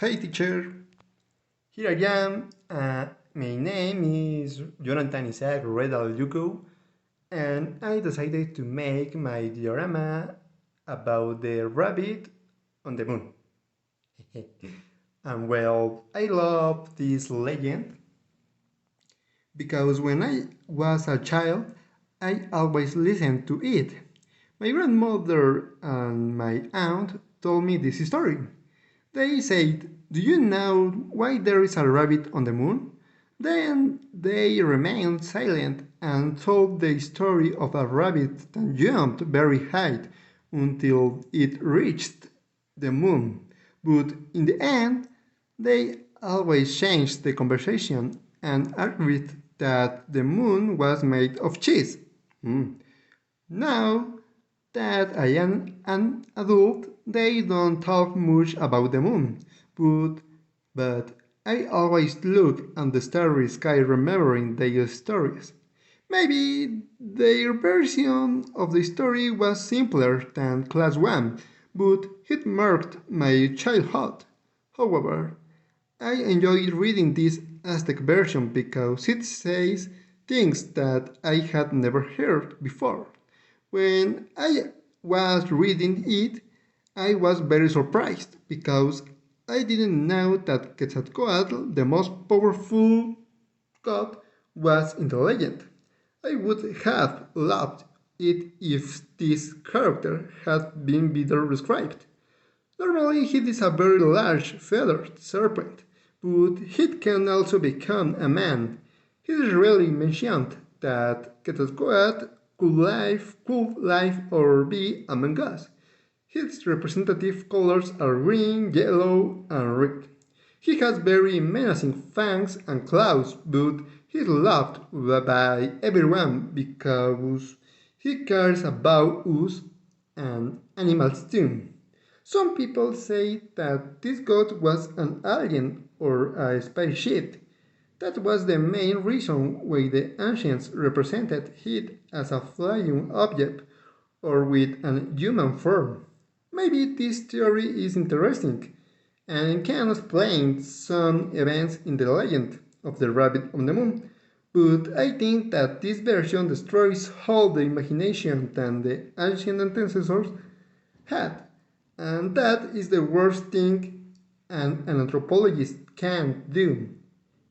Hey teacher, here I am. My name is Jonathan Isaac Rueda Lugo, and I decided to make my diorama about the rabbit on the moon. And well, I love this legend because when I was a child, I always listened to it. My grandmother and my aunt told me this story. They said, "Do you know why there is a rabbit on the moon?" Then they remained silent and told the story of a rabbit that jumped very high until it reached the moon. But in the end, they always changed the conversation and argued that the moon was made of cheese. Hmm. Now that I am an adult, they don't talk much about the moon, but I always look at the starry sky remembering their stories. Maybe their version of the story was simpler than Class 1, but it marked my childhood. However, I enjoyed reading this Aztec version because it says things that I had never heard before. When I was reading it, I was very surprised because I didn't know that Quetzalcóatl, the most powerful god, was in the legend. I would have loved it if this character had been better described. Normally, it is a very large feathered serpent, but it can also become a man. It is rarely mentioned that Quetzalcoatl could live or be among us. Its representative colors are green, yellow, and red. He has very menacing fangs and claws, but he's loved by everyone because he cares about us and animals too. Some people say that this god was an alien or a spaceship. That was the main reason why the ancients represented it as a flying object or with an human form. Maybe this theory is interesting and can explain some events in the legend of the rabbit on the moon, but I think that this version destroys all the imagination that the ancient ancestors had, and that is the worst thing an anthropologist can do.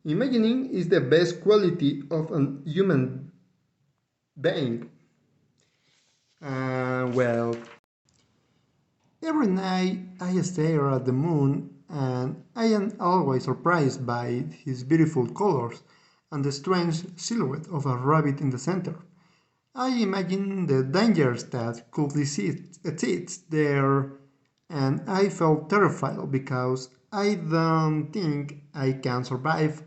Imagining is the best quality of a human being. Well, every night I stare at the moon and I am always surprised by his beautiful colors and the strange silhouette of a rabbit in the center. I imagine the dangers that could exist there, and I felt terrified because I don't think I can survive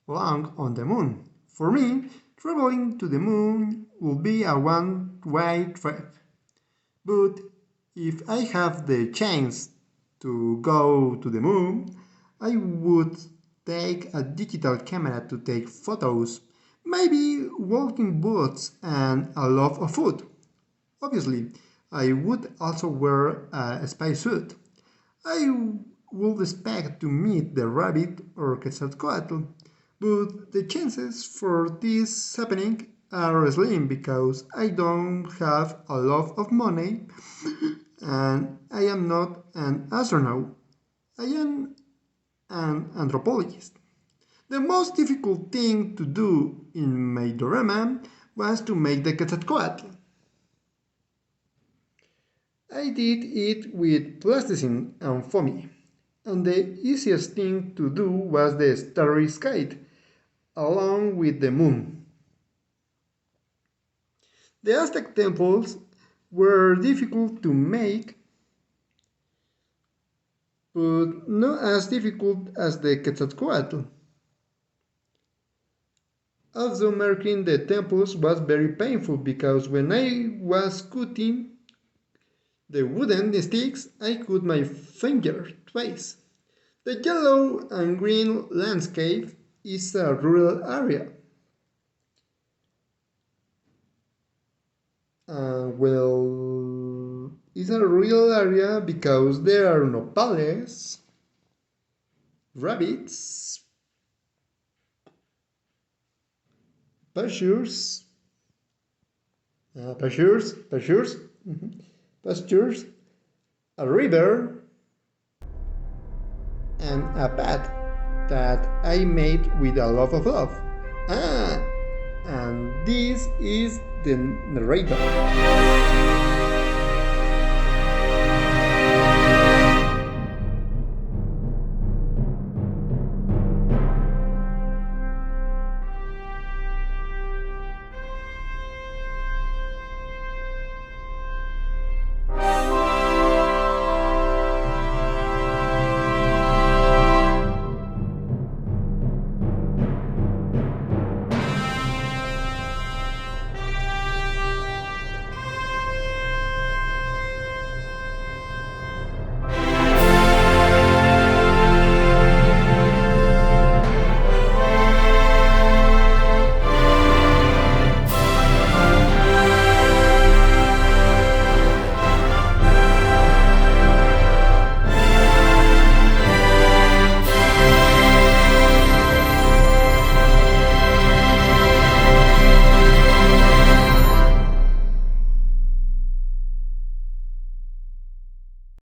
long on the moon. For me, traveling to the moon will be a one-way trip. But if I have the chance to go to the moon, I would take a digital camera to take photos, maybe walking boots and a lot of food. Obviously, I would also wear a spacesuit. I would expect to meet the rabbit or Quetzalcoatl, but the chances for this happening are slim because I don't have a lot of money and I am not an astronaut. I am an anthropologist. The most difficult thing to do in my diorama was to make the Quetzalcoatl. I did it with plasticine and foamy, and the easiest thing to do was the starry sky, along with the moon. The Aztec temples were difficult to make, but not as difficult as the Quetzalcoatl. Also, making the temples was very painful because when I was cutting the wooden sticks, I cut my finger twice. The yellow and green landscape is a rural area. It's a rural area because there are no palaces, rabbits, pastures, pastures, a river, and a path that I made with a lot of love. Ah, and this is the narrator.